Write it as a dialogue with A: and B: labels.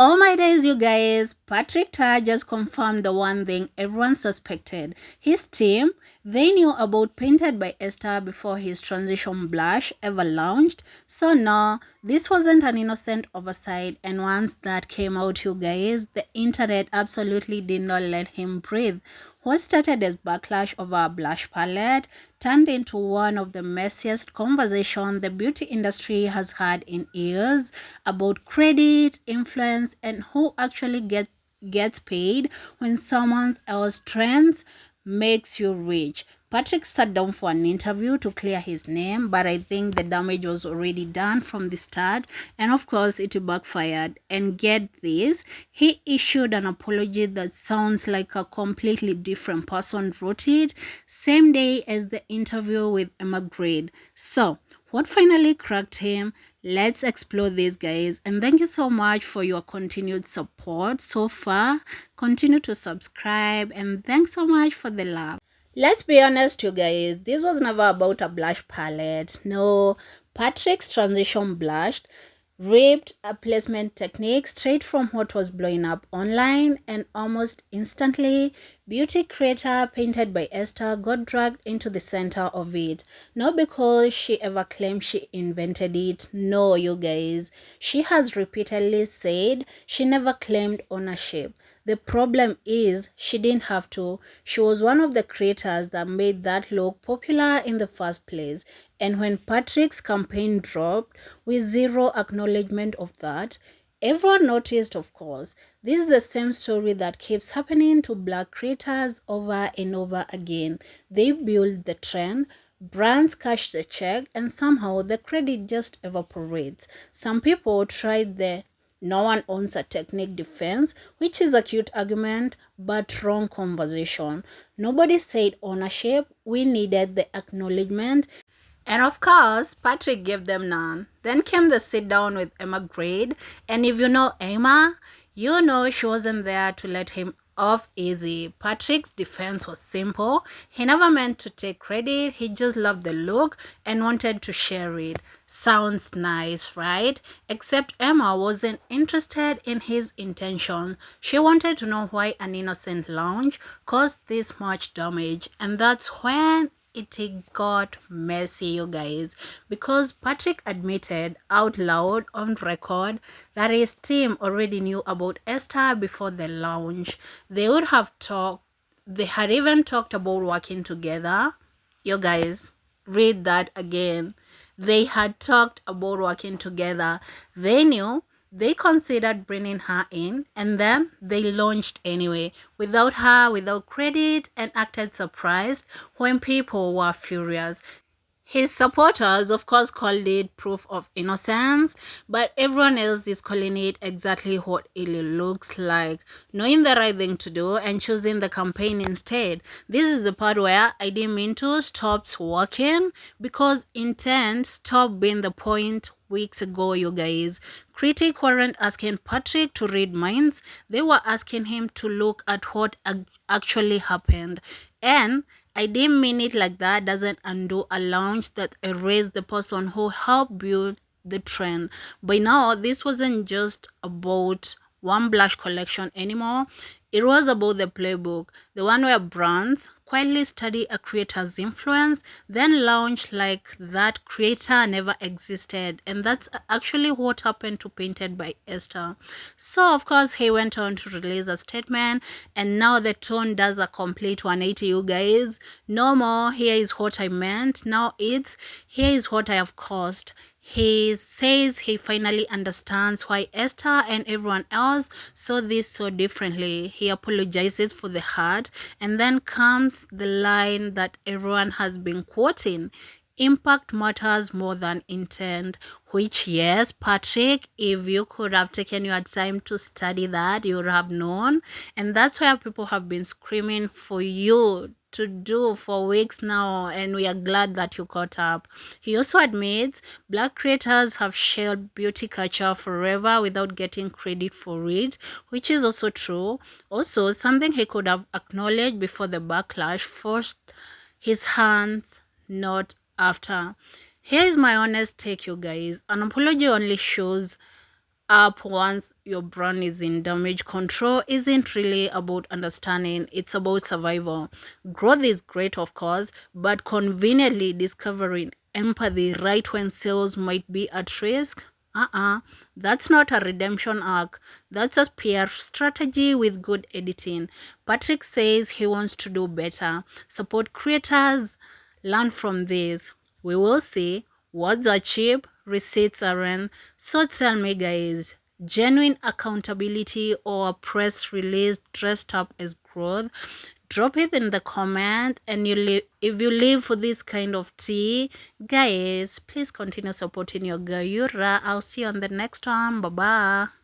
A: All my days, you guys, Patrick Ta just confirmed the one thing everyone suspected. His team, they knew about Painted by Esther before his transition blush ever launched. So no, this wasn't an innocent oversight. And once that came out, you guys, the internet absolutely did not let him breathe. What started as backlash over a blush palette turned into one of the messiest conversations the beauty industry has had in years about credit, influence, and who actually gets paid when someone else's trends makes you rich. Patrick sat down for an interview to clear his name, but I think the damage was already done from the start, and of course, it backfired. And get this, he issued an apology that sounds like a completely different person wrote it, same day as the interview with Emma Grede. So, what finally cracked him? Let's explore this, guys. And thank you so much for your continued support so far. Continue to subscribe, and thanks so much for the love. Let's be honest, you guys, this was never about a blush palette. No, Patrick's transition blush ripped a placement technique straight from what was blowing up online, and almost instantly, beauty creator Painted by Esther got dragged into the center of it. Not because she ever claimed she invented it. No, you guys. She has repeatedly said she never claimed ownership. The problem is she didn't have to. She was one of the creators that made that look popular in the first place. And when Patrick's campaign dropped with zero acknowledgement of that, everyone noticed, of course. This is the same story that keeps happening to black creators over and over again. They build the trend, brands cash the check, and somehow the credit just evaporates. Some people tried the no one owns a technique defense, which is a cute argument, but wrong conversation. Nobody said ownership. We needed the acknowledgement. And of course, Patrick gave them none. Then came the sit down with Emma Grede. And if you know Emma, you know she wasn't there to let him off easy. Patrick's defense was simple. He never meant to take credit. He just loved the look and wanted to share it. Sounds nice, right? Except Emma wasn't interested in his intention. She wanted to know why an innocent launch caused this much damage. And that's when it got messy, you guys, because Patrick admitted out loud on record that his team already knew about Esther before the launch. They had even talked about working together. You guys, read that again. They had talked about working together. They knew. They considered bringing her in, and then they launched anyway, without her, without credit, and acted surprised when people were furious. His supporters, of course, called it proof of innocence, but everyone else is calling it exactly what it looks like, knowing the right thing to do and choosing the campaign instead. This is the part where I didn't mean to stops working, because intent stopped being the point weeks ago, you guys. Critics weren't asking Patrick to read minds, they were asking him to look at what actually happened. And I didn't mean it like that doesn't undo a launch that erased the person who helped build the trend. By now, this wasn't just about one blush collection anymore. It was about the playbook, the one where brands quietly study a creator's influence, then launch like that creator never existed. And that's actually what happened to Painted by Esther. So, of course, he went on to release a statement, and now the tone does a complete 180, you guys. No more, here is what I meant. Now it's, here is what I have caused. He says he finally understands why Esther and everyone else saw this so differently. He apologizes for the hurt, and then comes the line that everyone has been quoting: impact matters more than intent. Which, yes, Patrick, if you could have taken your time to study that, you would have known. And that's why people have been screaming for you to do for weeks now, and we are glad that you caught up. He also admits black creators have shared beauty culture forever without getting credit for it, which is also true. Also, something he could have acknowledged before the backlash forced his hands, not after. Here is my honest take, you guys. An apology only shows up once your brand is in damage control isn't really about understanding, it's about survival. Growth is great, of course, but conveniently discovering empathy right when sales might be at risk. That's not a redemption arc. That's a PR strategy with good editing. Patrick says he wants to do better. Support creators, learn from this. We will see. Words are cheap, receipts aren't. Social media is. Genuine accountability or a press release dressed up as growth. Drop it in the comment, and if you live for this kind of tea, guys, please continue supporting your girl Yura. I'll see you on the next one. Bye bye.